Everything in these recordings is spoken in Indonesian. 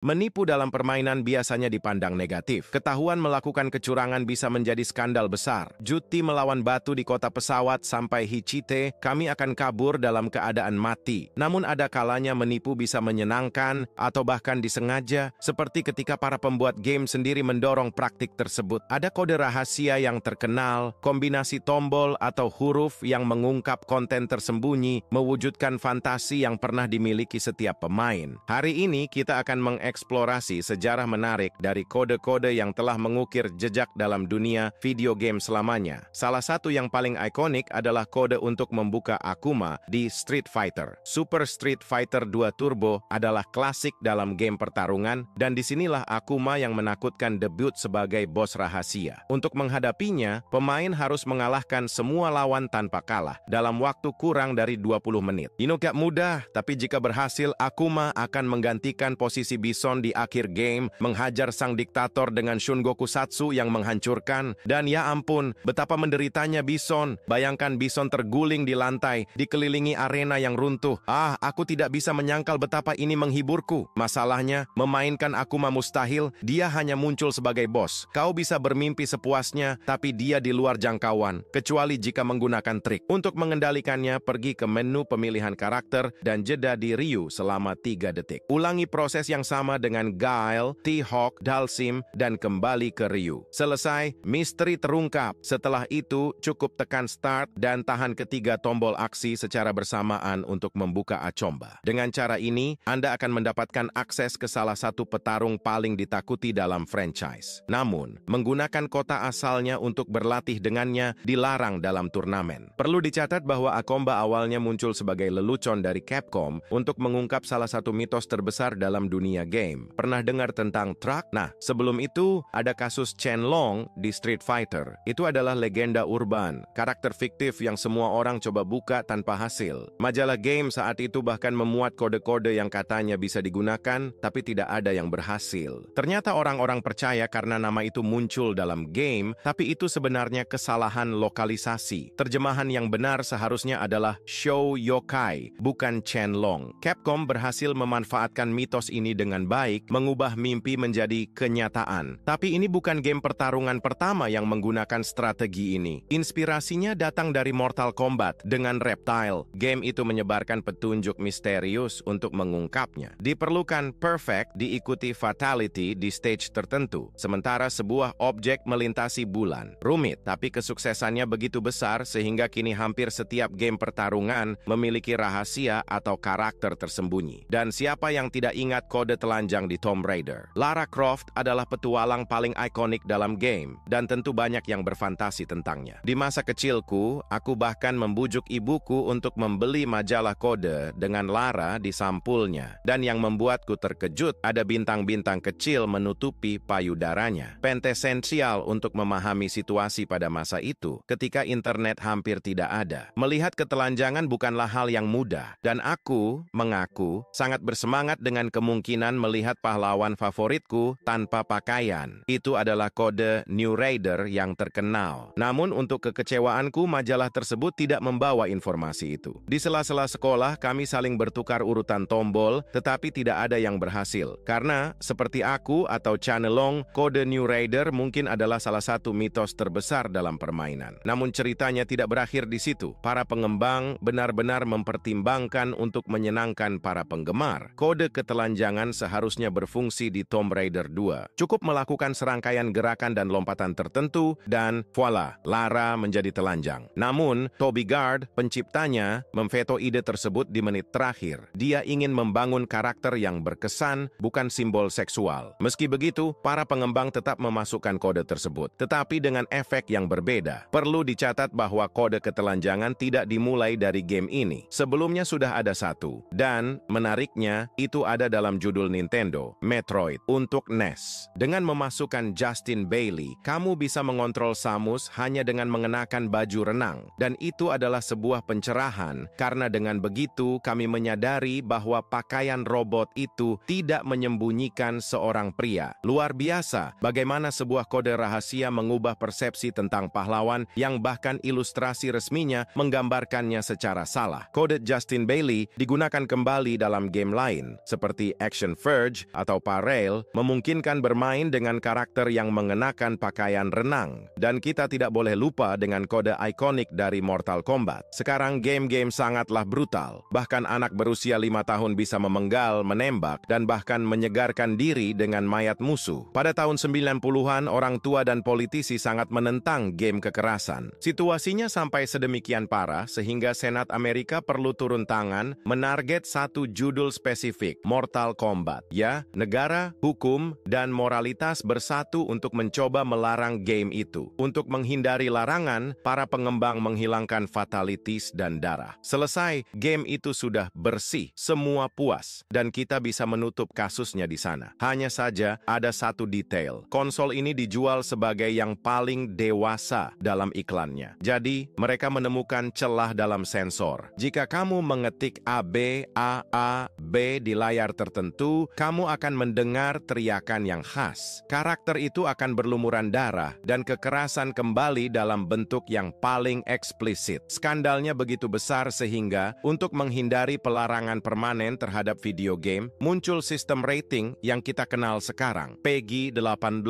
Menipu dalam permainan biasanya dipandang negatif. Ketahuan melakukan kecurangan bisa menjadi skandal besar. Juti melawan batu di kota pesawat sampai Hichite, kami akan kabur dalam keadaan mati. Namun ada kalanya menipu bisa menyenangkan atau bahkan disengaja, seperti ketika para pembuat game sendiri mendorong praktik tersebut. Ada kode rahasia yang terkenal, kombinasi tombol atau huruf yang mengungkap konten tersembunyi, mewujudkan fantasi yang pernah dimiliki setiap pemain. Hari ini kita akan mengeksplorasi sejarah menarik dari kode-kode yang telah mengukir jejak dalam dunia video game selamanya. Salah satu yang paling ikonik adalah kode untuk membuka Akuma di Street Fighter. Super Street Fighter 2 Turbo adalah klasik dalam game pertarungan, dan disinilah Akuma yang menakutkan debut sebagai bos rahasia. Untuk menghadapinya, pemain harus mengalahkan semua lawan tanpa kalah dalam waktu kurang dari 20 menit. Ini gak mudah, tapi jika berhasil, Akuma akan menggantikan posisi Bison di akhir game, menghajar sang diktator dengan Shungoku Satsu yang menghancurkan. Dan ya ampun, betapa menderitanya Bison. Bayangkan Bison terguling di lantai, dikelilingi arena yang runtuh. Aku tidak bisa menyangkal betapa ini menghiburku. Masalahnya, memainkan Akuma mustahil, dia hanya muncul sebagai bos. Kau bisa bermimpi sepuasnya, tapi dia di luar jangkauan, kecuali jika menggunakan trik. Untuk mengendalikannya, pergi ke menu pemilihan karakter dan jeda di Ryu selama 3 detik. Ulangi proses yang sama dengan Guile, T-Hawk, Dalsim, dan kembali ke Ryu. Selesai, misteri terungkap. Setelah itu, cukup tekan start dan tahan ketiga tombol aksi secara bersamaan untuk membuka Achomba. Dengan cara ini, Anda akan mendapatkan akses ke salah satu petarung paling ditakuti dalam franchise. Namun, menggunakan kota asalnya untuk berlatih dengannya dilarang dalam turnamen. Perlu dicatat bahwa Akomba awalnya muncul sebagai lelucon dari Capcom untuk mengungkap salah satu mitos terbesar dalam dunia game. Pernah dengar tentang Truck? Nah, sebelum itu, ada kasus Chen-Long di Street Fighter. Itu adalah legenda urban, karakter fiktif yang semua orang coba buka tanpa hasil. Majalah game saat itu bahkan memuat kode-kode yang katanya bisa digunakan, tapi tidak ada yang berhasil. Ternyata orang-orang percaya karena nama itu muncul dalam game, tapi itu sebenarnya kesalahan lokalisasi. Terjemahan yang benar seharusnya adalah Shou Yokai, bukan Chen-Long. Capcom berhasil memanfaatkan mitos ini dengan baik, mengubah mimpi menjadi kenyataan. Tapi ini bukan game pertarungan pertama yang menggunakan strategi ini. Inspirasinya datang dari Mortal Kombat dengan Reptile. Game itu menyebarkan petunjuk misterius untuk mengungkapnya. Diperlukan perfect diikuti fatality di stage tertentu, sementara sebuah objek melintasi bulan. Rumit, tapi kesuksesannya begitu besar sehingga kini hampir setiap game pertarungan memiliki rahasia atau karakter tersembunyi. Dan siapa yang tidak ingat kode telanjang di Tomb Raider? Lara Croft adalah petualang paling ikonik dalam game, dan tentu banyak yang berfantasi tentangnya. Di masa kecilku, aku bahkan membujuk ibuku untuk membeli majalah kode dengan Lara di sampulnya. Dan yang membuatku terkejut, ada bintang-bintang kecil menutupi payudaranya. Pentesensial untuk memahami situasi pada masa itu, ketika internet hampir tidak ada. Melihat ketelanjangan bukanlah hal yang mudah, dan aku mengaku sangat bersemangat dengan kemungkinan melihat pahlawan favoritku tanpa pakaian. Itu adalah kode New Raider yang terkenal. Namun untuk kekecewaanku, majalah tersebut tidak membawa informasi itu. Di sela-sela sekolah, kami saling bertukar urutan tombol, tetapi tidak ada yang berhasil. Karena, seperti aku atau Chen-Long, kode New Raider mungkin adalah salah satu mitos terbesar dalam permainan. Namun ceritanya tidak berakhir di situ. Para pengembang benar-benar mempertimbangkan untuk menyenangkan para penggemar. Kode ketelanjangan seharusnya berfungsi di Tomb Raider 2. Cukup melakukan serangkaian gerakan dan lompatan tertentu, dan voila, Lara menjadi telanjang. Namun, Toby Gard, penciptanya, memveto ide tersebut di menit terakhir. Dia ingin membangun karakter yang berkesan, bukan simbol seksual. Meski begitu, para pengembang tetap memasukkan kode tersebut, tetapi dengan efek yang berbeda. Perlu dicatat bahwa kode ketelanjangan tidak dimulai dari game ini. Sebelumnya sudah ada satu, dan menariknya, itu ada dalam judul Nintendo, Metroid, untuk NES. Dengan memasukkan Justin Bailey, kamu bisa mengontrol Samus hanya dengan mengenakan baju renang, dan itu adalah sebuah pencerahan, karena dengan begitu kami menyadari bahwa pakaian robot itu tidak menyembunyikan seorang pria. Luar biasa, bagaimana sebuah kode rahasia mengubah persepsi tentang pahlawan yang bahkan ilustrasi resminya menggambarkannya secara salah. Kode Justin Bailey digunakan kembali dalam game lain, seperti Action Verge Verge atau Parail memungkinkan bermain dengan karakter yang mengenakan pakaian renang. Dan kita tidak boleh lupa dengan kode ikonik dari Mortal Kombat. Sekarang game-game sangatlah brutal. Bahkan anak berusia 5 tahun bisa memenggal, menembak, dan bahkan menyegarkan diri dengan mayat musuh. Pada tahun 90-an, orang tua dan politisi sangat menentang game kekerasan. Situasinya sampai sedemikian parah sehingga Senat Amerika perlu turun tangan menarget satu judul spesifik, Mortal Kombat. Ya, negara, hukum, dan moralitas bersatu untuk mencoba melarang game itu. Untuk menghindari larangan, para pengembang menghilangkan fatalities dan darah. Selesai, game itu sudah bersih, semua puas, dan kita bisa menutup kasusnya di sana. Hanya saja ada satu detail. Konsol ini dijual sebagai yang paling dewasa dalam iklannya. Jadi, mereka menemukan celah dalam sensor. Jika kamu mengetik AB, AA, B di layar tertentu, kamu akan mendengar teriakan yang khas. Karakter itu akan berlumuran darah dan kekerasan kembali dalam bentuk yang paling eksplisit. Skandalnya begitu besar sehingga untuk menghindari pelarangan permanen terhadap video game, muncul sistem rating yang kita kenal sekarang, PEGI 18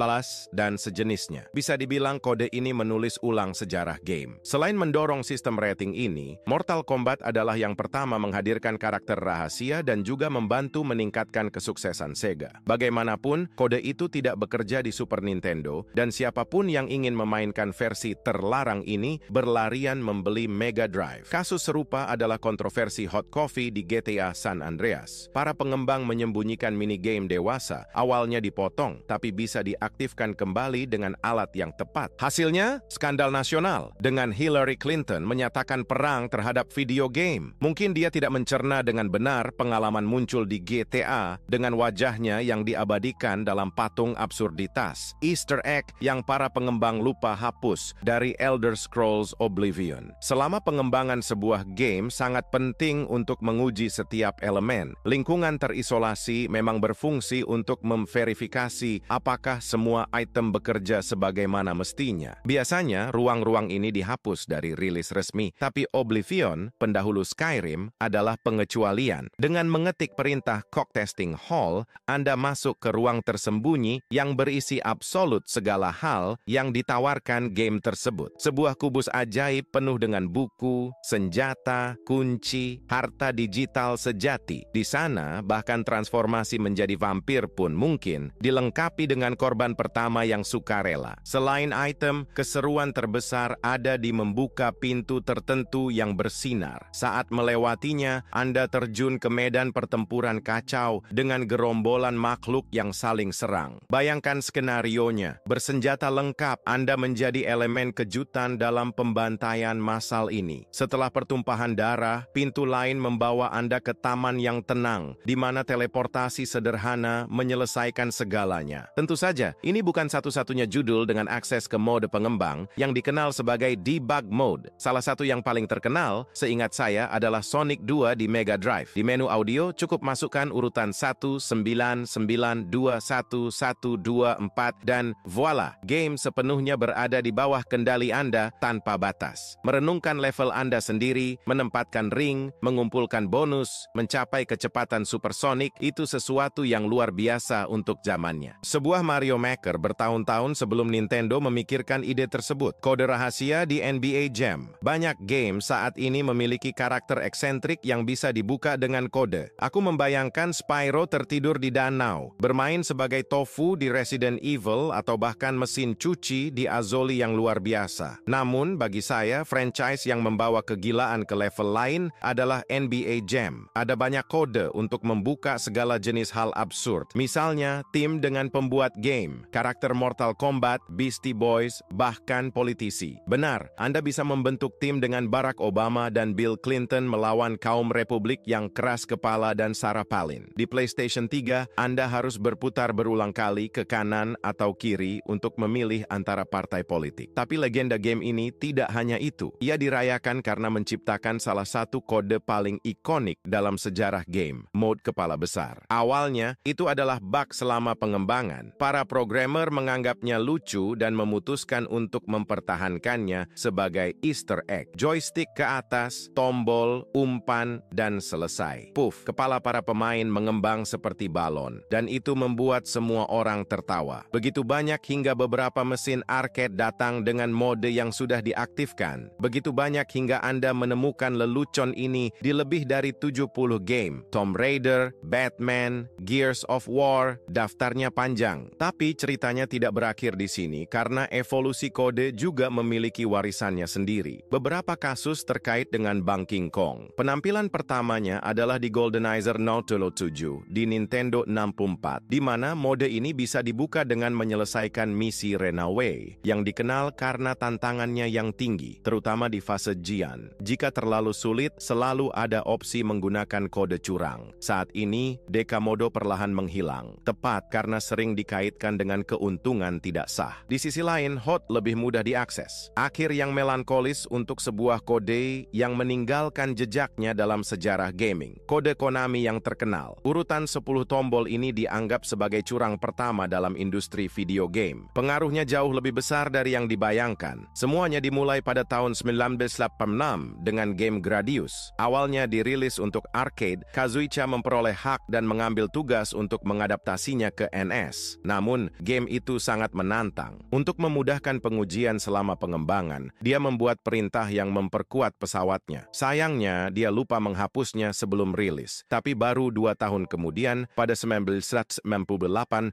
dan sejenisnya. Bisa dibilang kode ini menulis ulang sejarah game. Selain mendorong sistem rating ini, Mortal Kombat adalah yang pertama menghadirkan karakter rahasia dan juga membantu meningkatkan kesuksesan Sega. Bagaimanapun, kode itu tidak bekerja di Super Nintendo, dan siapapun yang ingin memainkan versi terlarang ini berlarian membeli Mega Drive. Kasus serupa adalah kontroversi Hot Coffee di GTA San Andreas. Para pengembang menyembunyikan minigame dewasa, awalnya dipotong, tapi bisa diaktifkan kembali dengan alat yang tepat. Hasilnya, skandal nasional, dengan Hillary Clinton menyatakan perang terhadap video game. Mungkin dia tidak mencerna dengan benar pengalaman muncul di GTA dengan wajahnya yang diabadikan dalam patung absurditas. Easter egg yang para pengembang lupa hapus dari Elder Scrolls Oblivion. Selama pengembangan sebuah game sangat penting untuk menguji setiap elemen. Lingkungan terisolasi memang berfungsi untuk memverifikasi apakah semua item bekerja sebagaimana mestinya. Biasanya, ruang-ruang ini dihapus dari rilis resmi, tapi Oblivion, pendahulu Skyrim, adalah pengecualian. Dengan mengetik perintah Cog Testing Hall, Anda masuk ke ruang tersembunyi yang berisi absolut segala hal yang ditawarkan game tersebut. Sebuah kubus ajaib penuh dengan buku, senjata, kunci, harta digital sejati. Di sana, bahkan transformasi menjadi vampir pun mungkin dilengkapi dengan korban pertama yang sukarela. Selain item, keseruan terbesar ada di membuka pintu tertentu yang bersinar. Saat melewatinya, Anda terjun ke medan pertempuran kacau dengan gerombolan makhluk yang saling serang. Bayangkan skenarionya. Bersenjata lengkap, Anda menjadi elemen kejutan dalam pembantaian massal ini. Setelah pertumpahan darah, pintu lain membawa Anda ke taman yang tenang, di mana teleportasi sederhana menyelesaikan segalanya. Tentu saja, ini bukan satu-satunya judul dengan akses ke mode pengembang yang dikenal sebagai debug mode. Salah satu yang paling terkenal, seingat saya, adalah Sonic 2 di Mega Drive. Di menu audio, cukup masukkan urutan 199211124 dan voila, game sepenuhnya berada di bawah kendali Anda tanpa batas. Merenungkan level Anda sendiri, menempatkan ring, mengumpulkan bonus, mencapai kecepatan supersonik, itu sesuatu yang luar biasa untuk zamannya. Sebuah Mario Maker bertahun-tahun sebelum Nintendo memikirkan ide tersebut. Kode rahasia di NBA Jam. Banyak game saat ini memiliki karakter eksentrik yang bisa dibuka dengan kode. Aku membayangkan Spyro tertidur di danau, bermain sebagai Tofu di Resident Evil, atau bahkan mesin cuci di Azoli yang luar biasa. Namun, bagi saya, franchise yang membawa kegilaan ke level lain adalah NBA Jam. Ada banyak kode untuk membuka segala jenis hal absurd. Misalnya, tim dengan pembuat game, karakter Mortal Kombat, Beastie Boys, bahkan politisi. Benar, Anda bisa membentuk tim dengan Barack Obama dan Bill Clinton melawan kaum Republik yang keras kepala dan Sarah Palin. Di PlayStation 3, Anda harus berputar berulang kali ke kanan atau kiri untuk memilih antara partai politik. Tapi legenda game ini tidak hanya itu. Ia dirayakan karena menciptakan salah satu kode paling ikonik dalam sejarah game, mode kepala besar. Awalnya, itu adalah bug selama pengembangan. Para programmer menganggapnya lucu dan memutuskan untuk mempertahankannya sebagai Easter egg. Joystick ke atas, tombol, umpan, dan selesai. Puff, kepala para pemain mengembang seperti balon, dan itu membuat semua orang tertawa. Begitu banyak hingga beberapa mesin arcade datang dengan mode yang sudah diaktifkan. Begitu banyak hingga Anda menemukan lelucon ini di lebih dari 70 game. Tomb Raider, Batman, Gears of War, daftarnya panjang. Tapi ceritanya tidak berakhir di sini karena evolusi kode juga memiliki warisannya sendiri. Beberapa kasus terkait dengan Bang King Kong. Penampilan pertamanya adalah di GoldenEye 007 di Nintendo 64, di mana mode ini bisa dibuka dengan menyelesaikan misi Runaway, yang dikenal karena tantangannya yang tinggi, terutama di fase Jian. Jika terlalu sulit, selalu ada opsi menggunakan kode curang. Saat ini, Dekamodo perlahan menghilang, tepat karena sering dikaitkan dengan keuntungan tidak sah. Di sisi lain, HOT lebih mudah diakses. Akhir yang melankolis untuk sebuah kode yang meninggalkan jejaknya dalam sejarah gaming. Kode Konami yang terkenal. Urutan 10 tombol ini dianggap sebagai curang pertama dalam industri video game. Pengaruhnya jauh lebih besar dari yang dibayangkan. Semuanya dimulai pada tahun 1986 dengan game Gradius. Awalnya dirilis untuk arcade, Kazuicha memperoleh hak dan mengambil tugas untuk mengadaptasinya ke NS. Namun, game itu sangat menantang. Untuk memudahkan pengujian selama pengembangan, dia membuat perintah yang memperkuat pesawatnya. Sayangnya, dia lupa menghapusnya sebelum rilis. Tapi baru 2 tahun kemudian, pada 1998,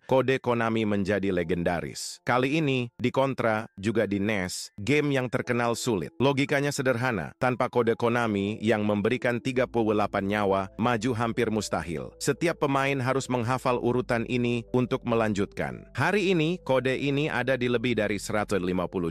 kode Konami menjadi legendaris. Kali ini, di Contra, juga di NES, game yang terkenal sulit. Logikanya sederhana, tanpa kode Konami yang memberikan 38 nyawa, maju hampir mustahil. Setiap pemain harus menghafal urutan ini untuk melanjutkan. Hari ini, kode ini ada di lebih dari 150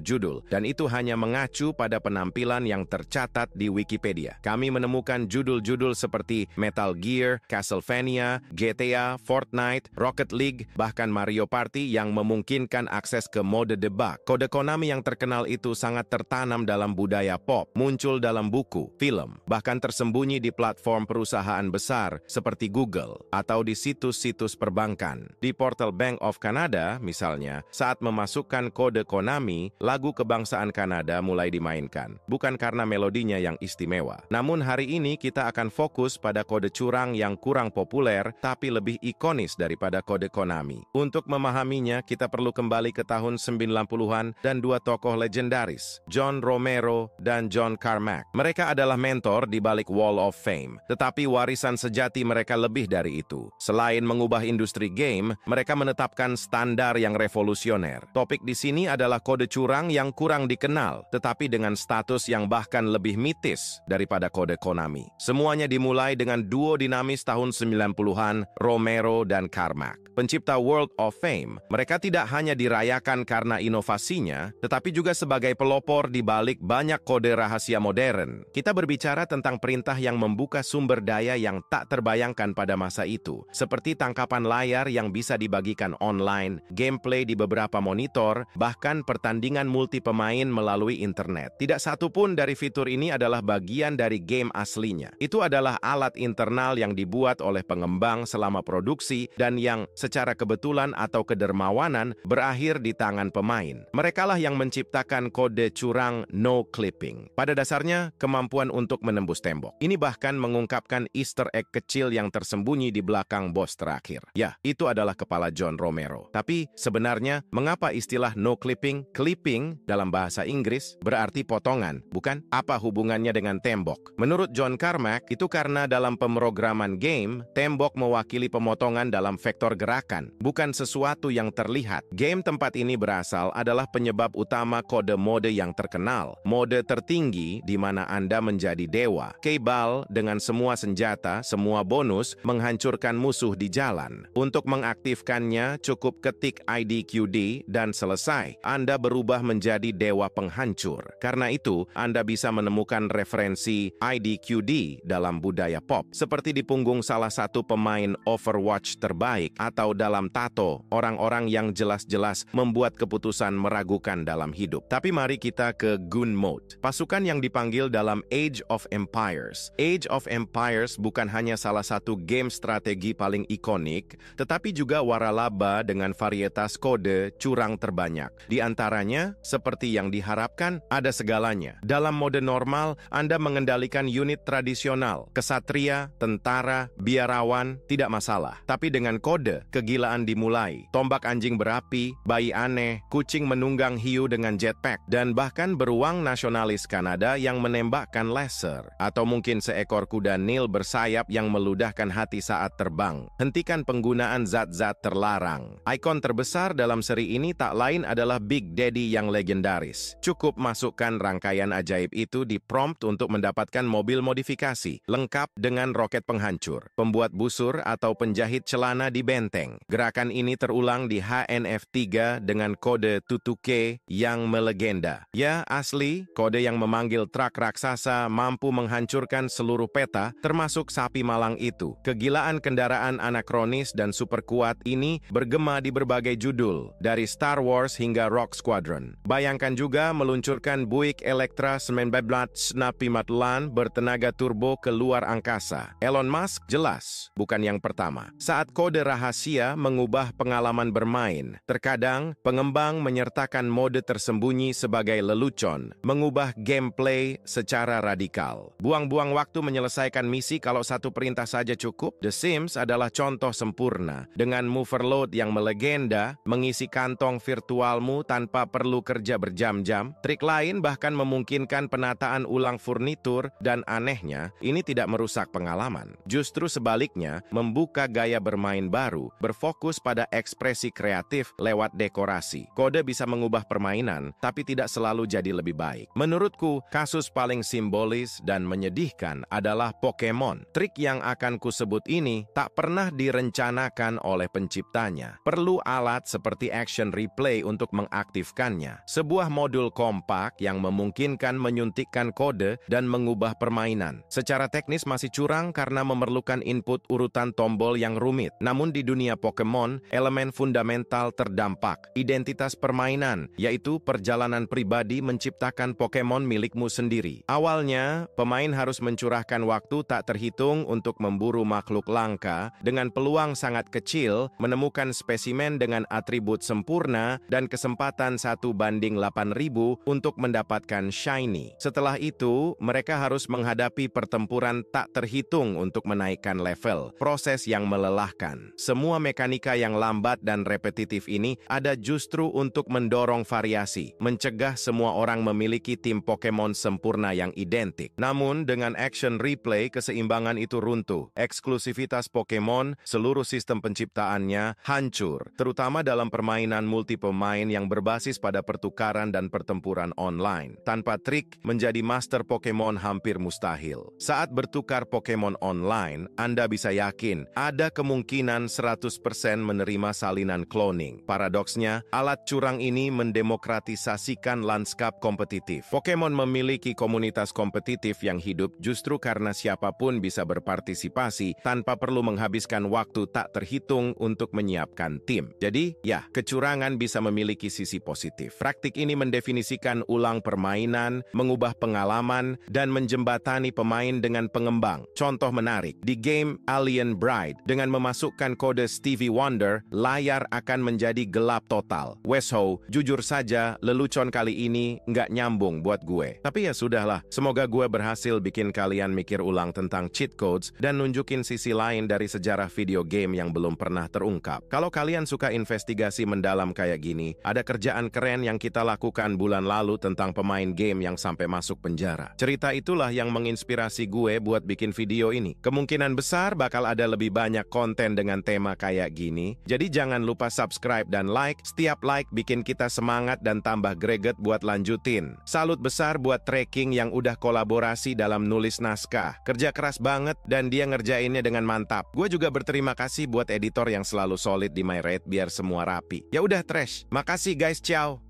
judul, dan itu hanya mengacu pada penampilan yang tercatat di Wikipedia. Kami menemukan judul-judul seperti Metal Gear, Castlevania, GTA, Fortnite, Rocket League, bahkan Mario Party yang memungkinkan akses ke mode debug. Kode Konami yang terkenal itu sangat tertanam dalam budaya pop, muncul dalam buku, film, bahkan tersembunyi di platform perusahaan besar seperti Google atau di situs-situs perbankan. Di portal Bank of Canada, misalnya, saat memasukkan kode Konami, lagu kebangsaan Kanada mulai dimainkan. Bukan karena melodinya yang istimewa. Namun hari ini kita akan fokus pada kode curang yang kurang populer, tapi lebih ikonis daripada kode Konami. Untuk memahaminya, kita perlu kembali ke tahun 90-an dan 2 tokoh legendaris, John Romero dan John Carmack. Mereka adalah mentor di balik Wall of Fame, tetapi warisan sejati mereka lebih dari itu. Selain mengubah industri game, mereka menetapkan standar yang revolusioner. Topik di sini adalah kode curang yang kurang dikenal, tetapi dengan status yang bahkan lebih mitis daripada kode Konami. Semuanya dimulai dengan duo dinamis tahun 90-an, Romero dan Carmack. Pencipta World of Fame, mereka tidak hanya dirayakan karena inovasinya, tetapi juga sebagai pelopor di balik banyak kode rahasia modern. Kita berbicara tentang perintah yang membuka sumber daya yang tak terbayangkan pada masa itu, seperti tangkapan layar yang bisa dibagikan online, gameplay di beberapa monitor, bahkan pertandingan multi pemain melalui internet. Tidak satu pun dari fitur ini adalah bagian dari game aslinya. Itu adalah alat internal yang dibuat oleh pengembang selama produksi dan yang secara kebetulan atau kedermawanan berakhir di tangan pemain. Merekalah yang menciptakan kode curang no clipping. Pada dasarnya, kemampuan untuk menembus tembok. Ini bahkan mengungkapkan Easter egg kecil yang tersembunyi di belakang bos terakhir. Ya, itu adalah kepala John Romero. Tapi sebenarnya, mengapa istilah no clipping? Clipping dalam bahasa Inggris berarti potongan, bukan? Apa hubungannya dengan tembok? Menurut John Carmack, itu karena dalam pemrograman game, tembok mewakili pemotongan dalam vektor gerakan, bukan sesuatu yang terlihat. Game tempat ini berasal adalah penyebab utama kode mode yang terkenal. Mode tertinggi di mana Anda menjadi dewa. Kebal dengan semua senjata, semua bonus, menghancurkan musuh di jalan. Untuk mengaktifkannya, cukup ketik IDQD dan selesai. Anda berubah menjadi dewa penghancur. Karena itu, Anda bisa menemukan referensi IDQD dalam budaya pop, seperti di punggung salah satu pemain Overwatch terbaik atau atau dalam tato, orang-orang yang jelas-jelas membuat keputusan meragukan dalam hidup. Tapi mari kita ke Gun Mode, pasukan yang dipanggil dalam Age of Empires. Age of Empires bukan hanya salah satu game strategi paling ikonik, tetapi juga waralaba dengan varietas kode curang terbanyak. Di antaranya, seperti yang diharapkan, ada segalanya. Dalam mode normal, Anda mengendalikan unit tradisional, kesatria, tentara, biarawan, tidak masalah. Tapi dengan kode, kegilaan dimulai. Tombak anjing berapi, bayi aneh, kucing menunggang hiu dengan jetpack, dan bahkan beruang nasionalis Kanada yang menembakkan laser. Atau mungkin seekor kuda Nil bersayap yang meludahkan hati saat terbang. Hentikan penggunaan zat-zat terlarang. Ikon terbesar dalam seri ini tak lain adalah Big Daddy yang legendaris. Cukup masukkan rangkaian ajaib itu di prompt untuk mendapatkan mobil modifikasi, lengkap dengan roket penghancur, pembuat busur atau penjahit celana di benteng. Gerakan ini terulang di HNF3 dengan kode Tutuke yang melegenda. Ya, asli, kode yang memanggil truk raksasa mampu menghancurkan seluruh peta, termasuk sapi malang itu. Kegilaan kendaraan anakronis dan super kuat ini bergema di berbagai judul, dari Star Wars hingga Rock Squadron. Bayangkan juga meluncurkan Buick Electra 1994 bertenaga turbo ke luar angkasa. Elon Musk jelas bukan yang pertama. Saat kode rahasia mengubah pengalaman bermain, terkadang pengembang menyertakan mode tersembunyi sebagai lelucon, mengubah gameplay secara radikal. Buang-buang waktu menyelesaikan misi kalau satu perintah saja cukup. The Sims adalah contoh sempurna. Dengan Moverload yang melegenda, mengisi kantong virtualmu tanpa perlu kerja berjam-jam. Trik lain bahkan memungkinkan penataan ulang furnitur, dan anehnya, ini tidak merusak pengalaman. Justru sebaliknya, membuka gaya bermain baru, berfokus pada ekspresi kreatif lewat dekorasi. Kode bisa mengubah permainan, tapi tidak selalu jadi lebih baik. Menurutku, kasus paling simbolis dan menyedihkan adalah Pokemon. Trik yang akan kusebut ini tak pernah direncanakan oleh penciptanya. Perlu alat seperti action replay untuk mengaktifkannya. Sebuah modul kompak yang memungkinkan menyuntikkan kode dan mengubah permainan. Secara teknis masih curang karena memerlukan input urutan tombol yang rumit. Namun di dunia Pokemon, elemen fundamental terdampak. Identitas permainan, yaitu perjalanan pribadi menciptakan Pokemon milikmu sendiri. Awalnya, pemain harus mencurahkan waktu tak terhitung untuk memburu makhluk langka dengan peluang sangat kecil menemukan spesimen dengan atribut sempurna dan kesempatan 1:8.000 untuk mendapatkan shiny. Setelah itu, mereka harus menghadapi pertempuran tak terhitung untuk menaikkan level, proses yang melelahkan. Semua mekanika yang lambat dan repetitif ini ada justru untuk mendorong variasi, mencegah semua orang memiliki tim Pokemon sempurna yang identik. Namun, dengan action replay, keseimbangan itu runtuh. Eksklusivitas Pokemon, seluruh sistem penciptaannya hancur, terutama dalam permainan multi pemain yang berbasis pada pertukaran dan pertempuran online. Tanpa trik, menjadi master Pokemon hampir mustahil. Saat bertukar Pokemon online, Anda bisa yakin ada kemungkinan 100% menerima salinan cloning. Paradoksnya, alat curang ini mendemokratisasikan lanskap kompetitif. Pokemon memiliki komunitas kompetitif yang hidup justru karena siapapun bisa berpartisipasi tanpa perlu menghabiskan waktu tak terhitung untuk menyiapkan tim. Jadi, ya, kecurangan bisa memiliki sisi positif. Praktik ini mendefinisikan ulang permainan, mengubah pengalaman, dan menjembatani pemain dengan pengembang. Contoh menarik, di game Alien Bride, dengan memasukkan kode Stevie Wonder, layar akan menjadi gelap total. Wesho, jujur saja, lelucon kali ini nggak nyambung buat gue. Tapi ya sudahlah, semoga gue berhasil bikin kalian mikir ulang tentang cheat codes dan nunjukin sisi lain dari sejarah video game yang belum pernah terungkap. Kalau kalian suka investigasi mendalam kayak gini, ada kerjaan keren yang kita lakukan bulan lalu tentang pemain game yang sampai masuk penjara. Cerita itulah yang menginspirasi gue buat bikin video ini. Kemungkinan besar bakal ada lebih banyak konten dengan tema kayak gini, jadi jangan lupa subscribe dan like. Setiap like bikin kita semangat dan tambah greget buat lanjutin. Salut besar buat Tracking yang udah kolaborasi dalam nulis naskah. Kerja keras banget dan dia ngerjainnya dengan mantap. Gue juga berterima kasih buat editor yang selalu solid di MyRate biar semua rapi. Ya udah trash. Makasih guys, ciao.